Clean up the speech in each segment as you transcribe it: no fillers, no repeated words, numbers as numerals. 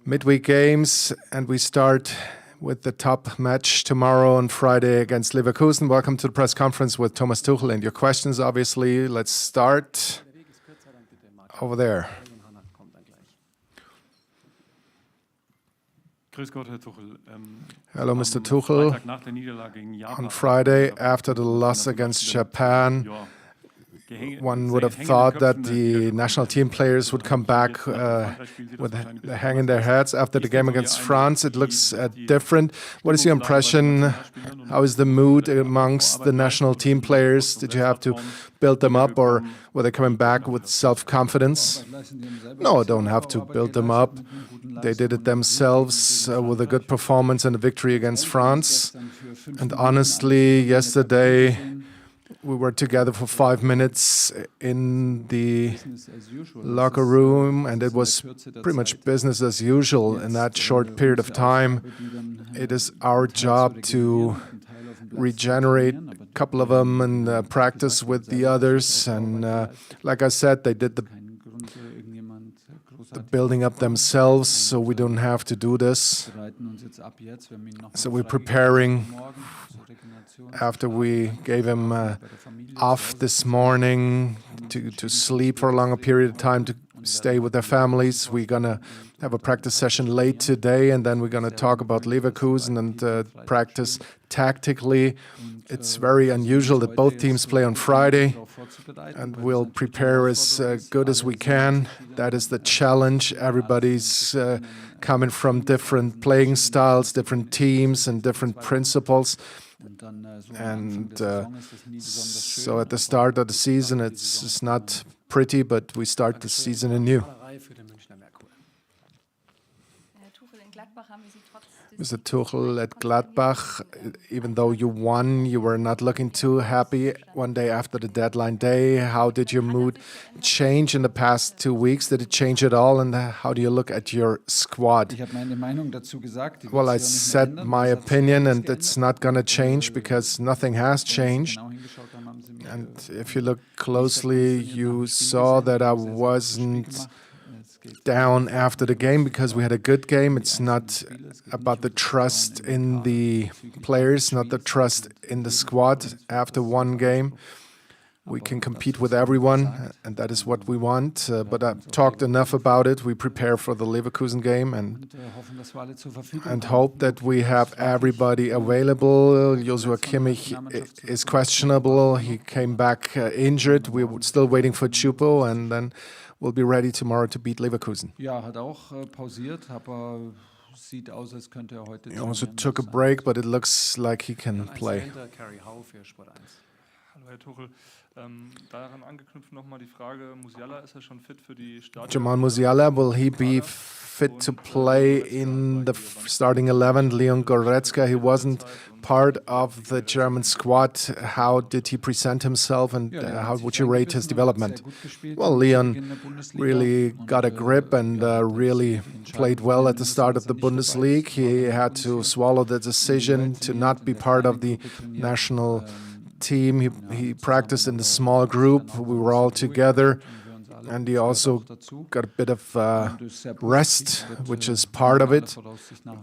midweek games, and we start with the top match tomorrow on Friday against Leverkusen. Welcome to the press conference with Thomas Tuchel and your questions, obviously. Let's start over there. Hello, Mr. Tuchel. On Friday, after the loss against Japan, one would have thought that the national team players would come back with the hang in their heads. After the game against France, it looks different. What is your impression? How is the mood amongst the national team players? Did you have to build them up, or were they coming back with self-confidence? No, I don't have to build them up. They did it themselves with a good performance and a victory against France. And honestly, yesterday, we were together for 5 minutes in the locker room, and it was pretty much business as usual in that short period of time. It is our job to regenerate a couple of them and practice with the others. And like I said, they did the building up themselves, so we don't have to do this. So we're preparing. After we gave him off this morning to sleep for a longer period of time, to stay with their families, we're going to have a practice session late today, and then we're going to talk about Leverkusen and practice tactically. It's very unusual that both teams play on Friday, and we'll prepare as good as we can. That is the challenge. Everybody's coming from different playing styles, different teams, and different principles. And so at the start of the season, it's not pretty, but we start the season anew. Mr. Tuchel, at Gladbach, even though you won, you were not looking too happy one day after the deadline day. How did your mood change in the past 2 weeks? Did it change at all? And how do you look at your squad? Well, I said my opinion, and it's not going to change because nothing has changed. And if you look closely, you saw that I wasn't down after the game because we had a good game. It's not about the trust in the players, not the trust in the squad. After one game, we can compete with everyone, and that is what we want. But I've talked enough about it. We prepare for the Leverkusen game and hope that we have everybody available. Joshua Kimmich is questionable. He came back injured. We're still waiting for Chupo, and then we'll be ready tomorrow to beat Leverkusen. He also took a break, but it looks like he can play. Jamal Musiala, will he be fit to play in the starting 11? Leon Goretzka, he wasn't part of the German squad. How did he present himself, and how would you rate his development? Well, Leon really got a grip and really played well at the start of the Bundesliga. He had to swallow the decision to not be part of the national team. He practiced in the small group. We were all together, and he also got a bit of rest, which is part of it.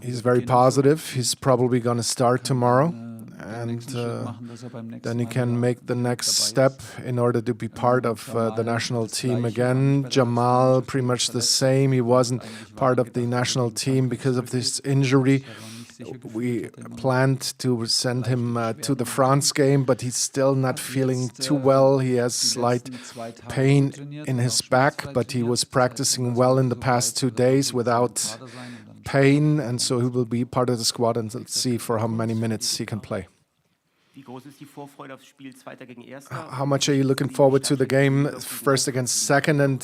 He's very positive. He's probably going to start tomorrow, and then he can make the next step in order to be part of the national team again. Jamal, pretty much the same. He wasn't part of the national team because of this injury. We planned to send him to the France game, but he's still not feeling too well. He has slight pain in his back, but he was practicing well in the past 2 days without pain, and so he will be part of the squad, and let's see for how many minutes he can play. How much are you looking forward to the game, first against second, and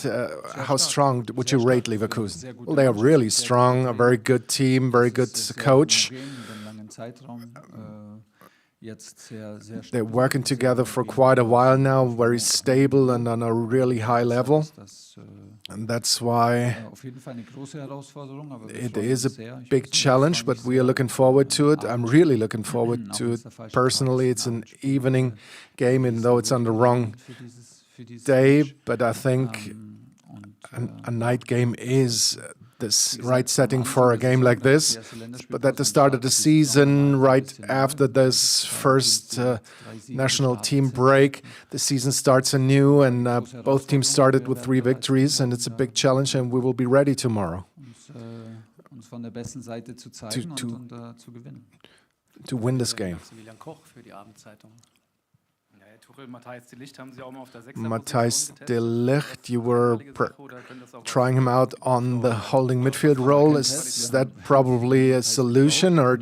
how strong would you rate Leverkusen? Well, they are really strong, a very good team, very good coach. They're working together for quite a while now, very stable and on a really high level. And that's why it is a big challenge, but we are looking forward to it. I'm really looking forward to it. Personally, it's an evening game, even though it's on the wrong day. But I think a night game is this right setting for a game like this. But at the start of the season, right after this first national team break, the season starts anew, and both teams started with 3 victories, and it's a big challenge, and we will be ready tomorrow to win this game. Matthijs de Ligt, you were trying him out on the holding midfield role. Is that probably a solution? Or,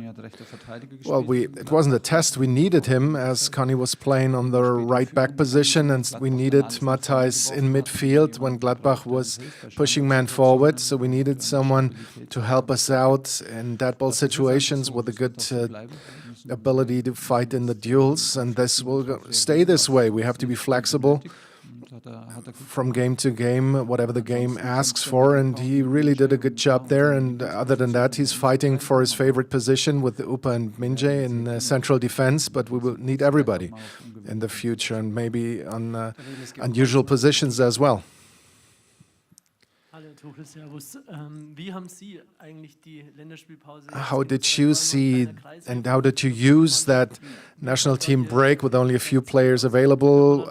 well, it wasn't a test. We needed him as Conny was playing on the right back position, and we needed Matthijs in midfield when Gladbach was pushing man forward. So we needed someone to help us out in dead ball situations with a good ability to fight in the duels, and this will stay this way. We have to be flexible from game to game, whatever the game asks for, and he really did a good job there. And other than that, he's fighting for his favorite position with Upa and Minje in central defense, but we will need everybody in the future, and maybe on unusual positions as well. How did you see and how did you use that national team break with only a few players available?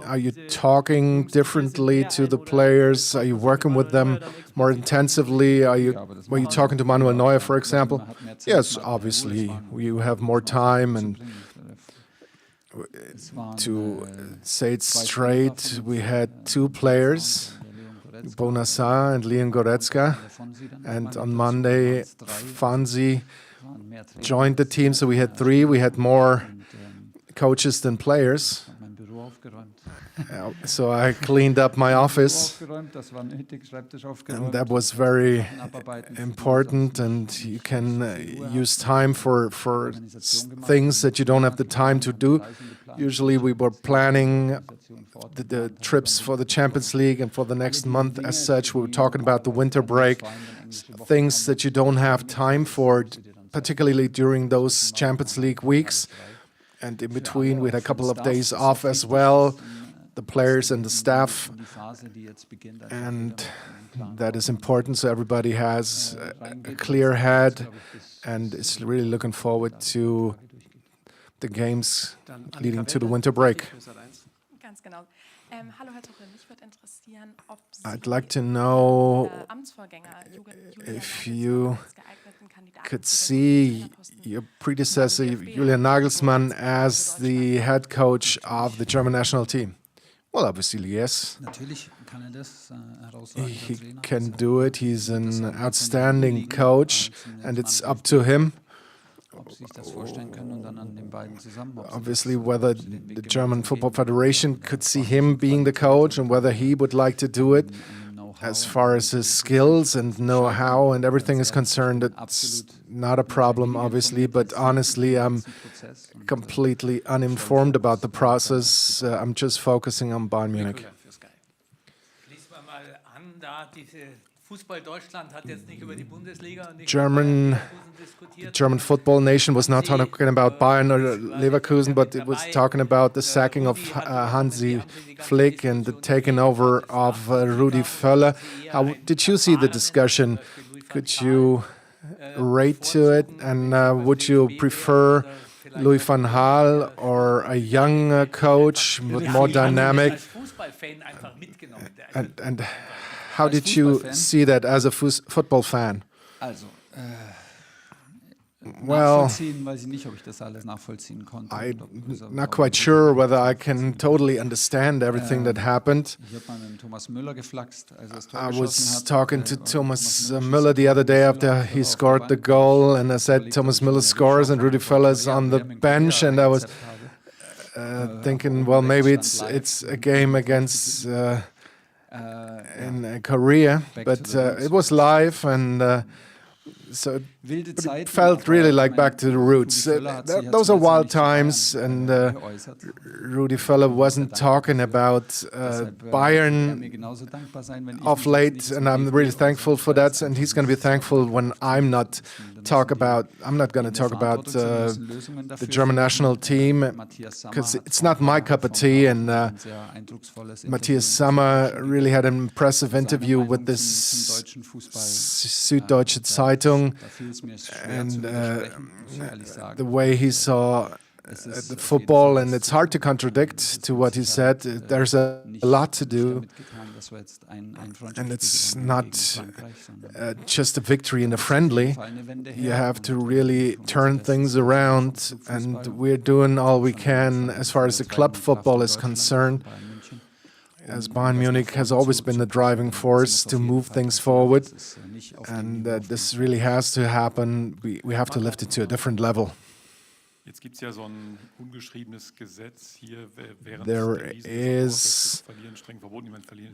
Are you talking differently to the players? Are you working with them more intensively? Were you talking to Manuel Neuer, for example? Yes, obviously, you have more time, and to say it straight, we had 2 players, Bonassar and Leon Goretzka, and on Monday Fanzi joined the team, so we had 3. We had more coaches than players. So I cleaned up my office, and that was very important, and you can use time for things that you don't have the time to do. Usually we were planning the trips for the Champions League and for the next month as such. We were talking about the winter break, things that you don't have time for, particularly during those Champions League weeks. And in between, we had a couple of days off as well, the players and the staff. And that is important, so everybody has a clear head and is really looking forward to the games leading to the winter break. I'd like to know if you could see your predecessor, Julian Nagelsmann, as the head coach of the German national team. Well, obviously, yes. He can do it. He's an outstanding coach, and it's up to him. Obviously, whether the German Football Federation could see him being the coach and whether he would like to do it. As far as his skills and know-how and everything is concerned, it's not a problem, obviously, but honestly, I'm completely uninformed about the process. I'm just focusing on Bayern Munich. German football nation was not talking about Bayern or Leverkusen, but it was talking about the sacking of Hansi Flick and the taking over of Rudi Völler. How did you see the discussion? Could you rate to it? And would you prefer Louis van Gaal or a young coach with more dynamic? And how did you see that as a football fan? Well, I'm not quite sure whether I can totally understand everything that happened. I was talking to Thomas Müller the other day after he scored the goal, and I said Thomas Müller scores and Rudi Völler's on the bench, and I was thinking, well, maybe it's a game against in Korea, but it was live, and so it felt really like back to the roots. Those are wild times, and Rudi Völler wasn't talking about Bayern of late, and I'm really thankful for that, and he's going to be thankful when I'm not I'm not going to talk about the German national team because it's not my cup of tea. And Matthias Sammer really had an impressive interview with this Süddeutsche Zeitung, and the way he saw the football, and it's hard to contradict to what he said. There's a lot to do, and it's not just a victory in a friendly. You have to really turn things around, and we're doing all we can as far as the club football is concerned. As Bayern Munich has always been the driving force to move things forward, and this really has to happen. We have to lift it to a different level. There is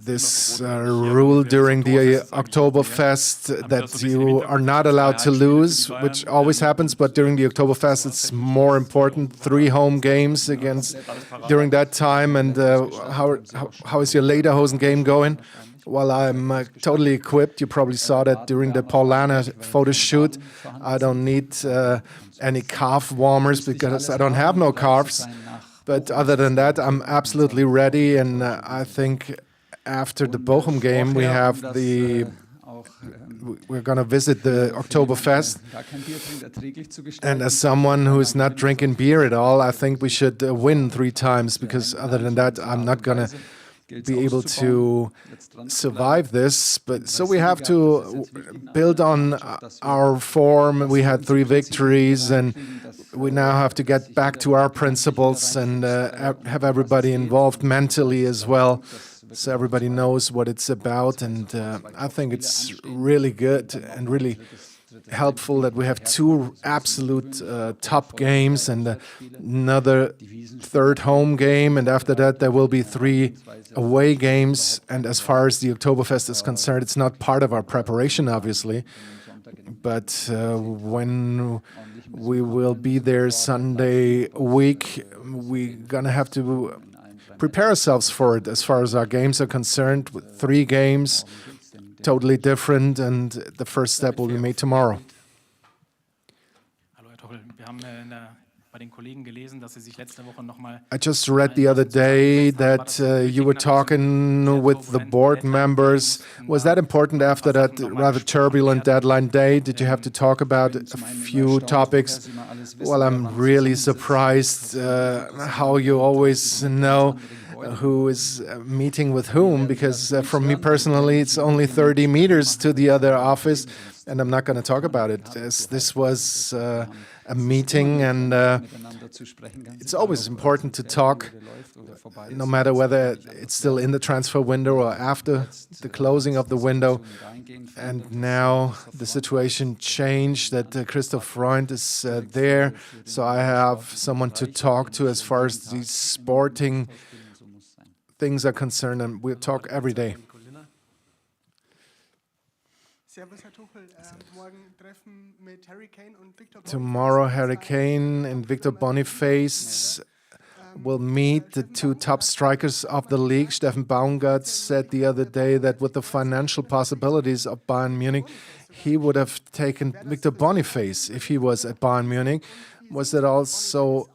this rule during the Oktoberfest that you are not allowed to lose, which always happens, but during the Oktoberfest it's more important. 3 home games during that time. And how is your Lederhosen game going? Well, I'm totally equipped. You probably saw that during the Paulana photo shoot. I don't need any calf warmers because I don't have no calves. But other than that, I'm absolutely ready. And I think after the Bochum game, we're going to visit the Oktoberfest. And as someone who is not drinking beer at all, I think we should win 3 times, because other than that, I'm not going to be able to survive this. But so we have to build on our form. We had 3 victories, and we now have to get back to our principles and have everybody involved mentally as well, so everybody knows what it's about. And I think it's really good and really helpful that we have 2 absolute top games and another 3rd home game, and after that there will be 3 away games. And as far as the Oktoberfest is concerned, it's not part of our preparation, obviously, but when we will be there Sunday week, we're gonna have to prepare ourselves for it as far as our games are concerned, with 3 games, totally different, and the first step will be made tomorrow. I just read the other day that you were talking with the board members. Was that important after that rather turbulent deadline day? Did you have to talk about a few topics? Well, I'm really surprised how you always know who is meeting with whom, because from me personally, it's only 30 meters to the other office, and I'm not going to talk about it, as this was a meeting, and it's always important to talk, no matter whether it's still in the transfer window or after the closing of the window. And now the situation changed, that Christoph Freund is there, so I have someone to talk to as far as the sporting things are concerned, and we'll talk every day. Tomorrow, Harry Kane and Victor Boniface will meet, the 2 top strikers of the league. Steffen Baumgart said the other day that with the financial possibilities of Bayern Munich, he would have taken Victor Boniface if he was at Bayern Munich. Was that also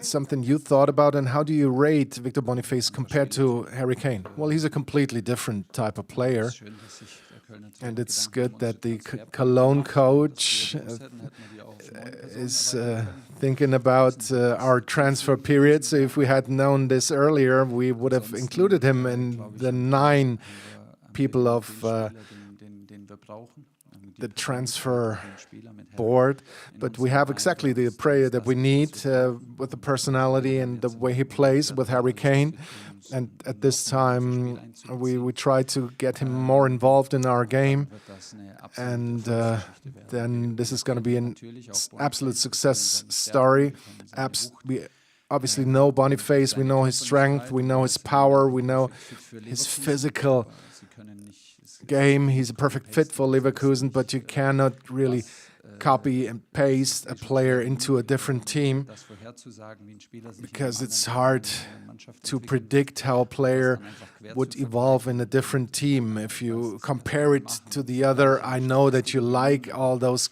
something you thought about, and how do you rate Victor Boniface compared to Harry Kane? Well, he's a completely different type of player, and it's good that the Cologne coach is thinking about our transfer period. So if we had known this earlier, we would have included him in the 9 people of the transfer board. But we have exactly the player that we need with the personality and the way he plays with Harry Kane. And at this time, we try to get him more involved in our game. And then this is going to be an absolute success story. We obviously know Boniface, we know his strength, we know his power, we know his physical game. He's a perfect fit for Leverkusen, but you cannot really copy and paste a player into a different team, because it's hard to predict how a player would evolve in a different team. If you compare it to the other, I know that you like all those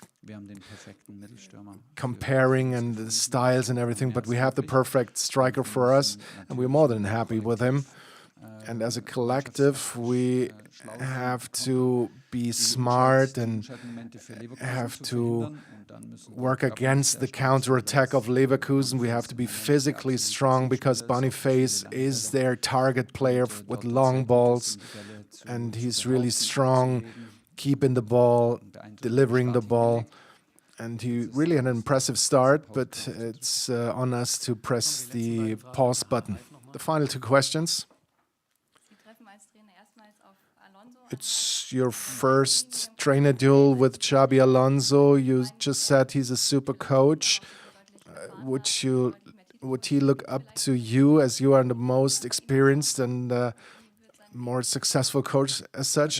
comparing and the styles and everything, but we have the perfect striker for us, and we're more than happy with him. And as a collective, we have to be smart and have to work against the counter-attack of Leverkusen. We have to be physically strong because Boniface is their target player with long balls, and he's really strong, keeping the ball, delivering the ball. And he really had an impressive start, but it's on us to press the pause button. The final two questions. It's your first trainer duel with Xabi Alonso. You just said he's a super coach. Would he look up to you as you are the most experienced and more successful coach as such?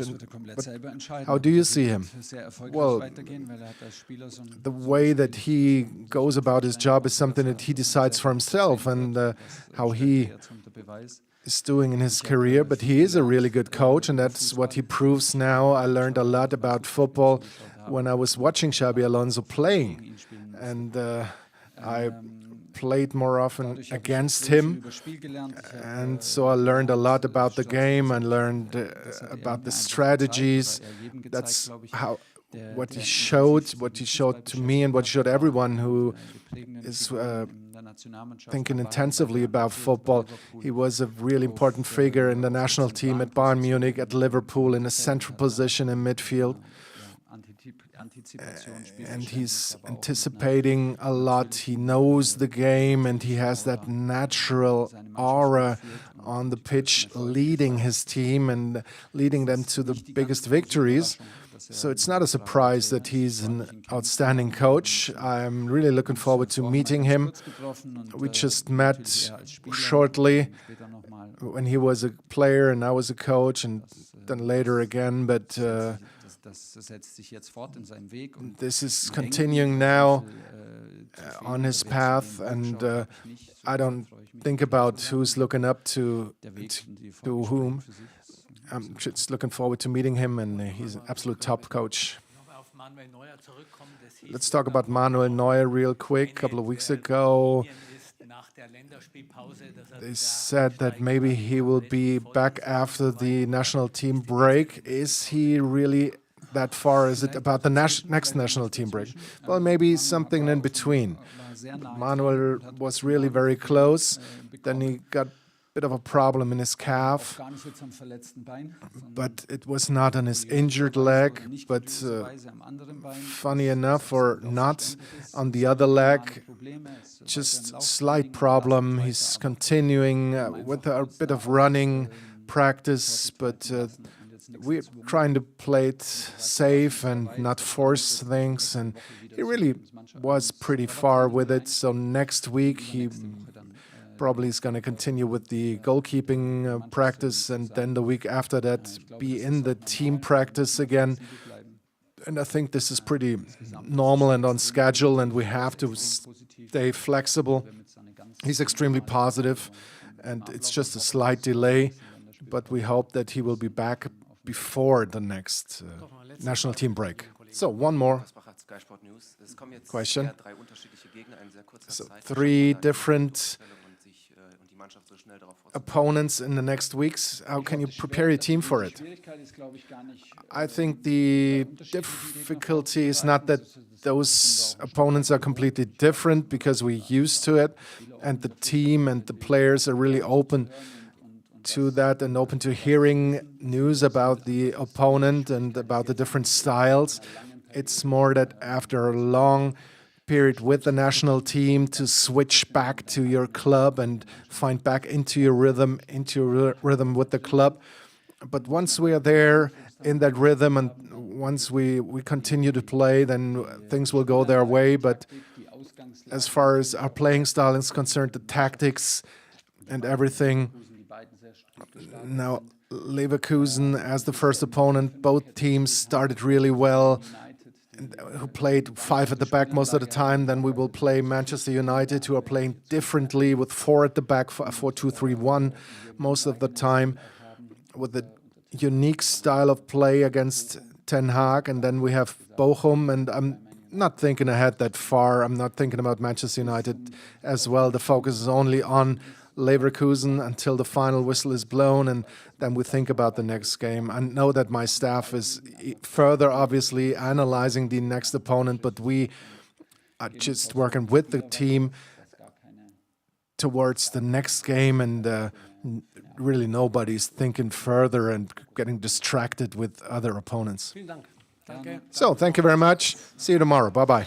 But how do you see him? Well, the way that he goes about his job is something that he decides for himself, and how he is doing in his career, but he is a really good coach, and that's what he proves now. I learned a lot about football when I was watching Xabi Alonso playing, and I played more often against him, and so I learned a lot about the game. I learned about the strategies. That's what he showed to me, and what showed everyone who is thinking intensively about football. He was a really important figure in the national team at Bayern Munich, at Liverpool, in a central position in midfield. And he's anticipating a lot. He knows the game, and he has that natural aura on the pitch, leading his team and leading them to the biggest victories. So it's not a surprise that he's an outstanding coach. I'm really looking forward to meeting him. We just met shortly when he was a player and I was a coach, and then later again. But this is continuing now on his path, and I don't think about who's looking up to whom. I'm just looking forward to meeting him, and he's an absolute top coach. Let's talk about Manuel Neuer real quick. A couple of weeks ago, they said that maybe he will be back after the national team break. Is he really that far? Is it about the next national team break? Well, maybe something in between. Manuel was really very close. Then he got bit of a problem in his calf, but it was not on his injured leg, but funny enough, or not, on the other leg, just slight problem. He's continuing with a bit of running practice, but we're trying to play it safe and not force things, and he really was pretty far with it. So next week he probably is going to continue with the goalkeeping practice, and then the week after that be in the team practice again. And I think this is pretty normal and on schedule, and we have to stay flexible. He's extremely positive, and it's just a slight delay, but we hope that he will be back before the next national team break. So one more question. So 3 different opponents in the next weeks. How can you prepare your team for it? I think the difficulty is not that those opponents are completely different, because we're used to it, and the team and the players are really open to that and open to hearing news about the opponent and about the different styles. It's more that after a long period with the national team, to switch back to your club and find back into your rhythm with the club. But once we are there in that rhythm, and once we continue to play, then things will go their way. But as far as our playing style is concerned, the tactics and everything, now Leverkusen as the first opponent, both teams started really well, who played 5 at the back most of the time. Then we will play Manchester United, who are playing differently with 4 at the back, 4-2-3-1 most of the time, with a unique style of play against Ten Hag. And then we have Bochum, and I'm not thinking ahead that far. I'm not thinking about Manchester United as well. The focus is only on Leverkusen until the final whistle is blown, and then we think about the next game. I know that my staff is further, obviously, analyzing the next opponent, but we are just working with the team towards the next game, and really nobody's thinking further and getting distracted with other opponents. So, thank you very much. See you tomorrow. Bye-bye.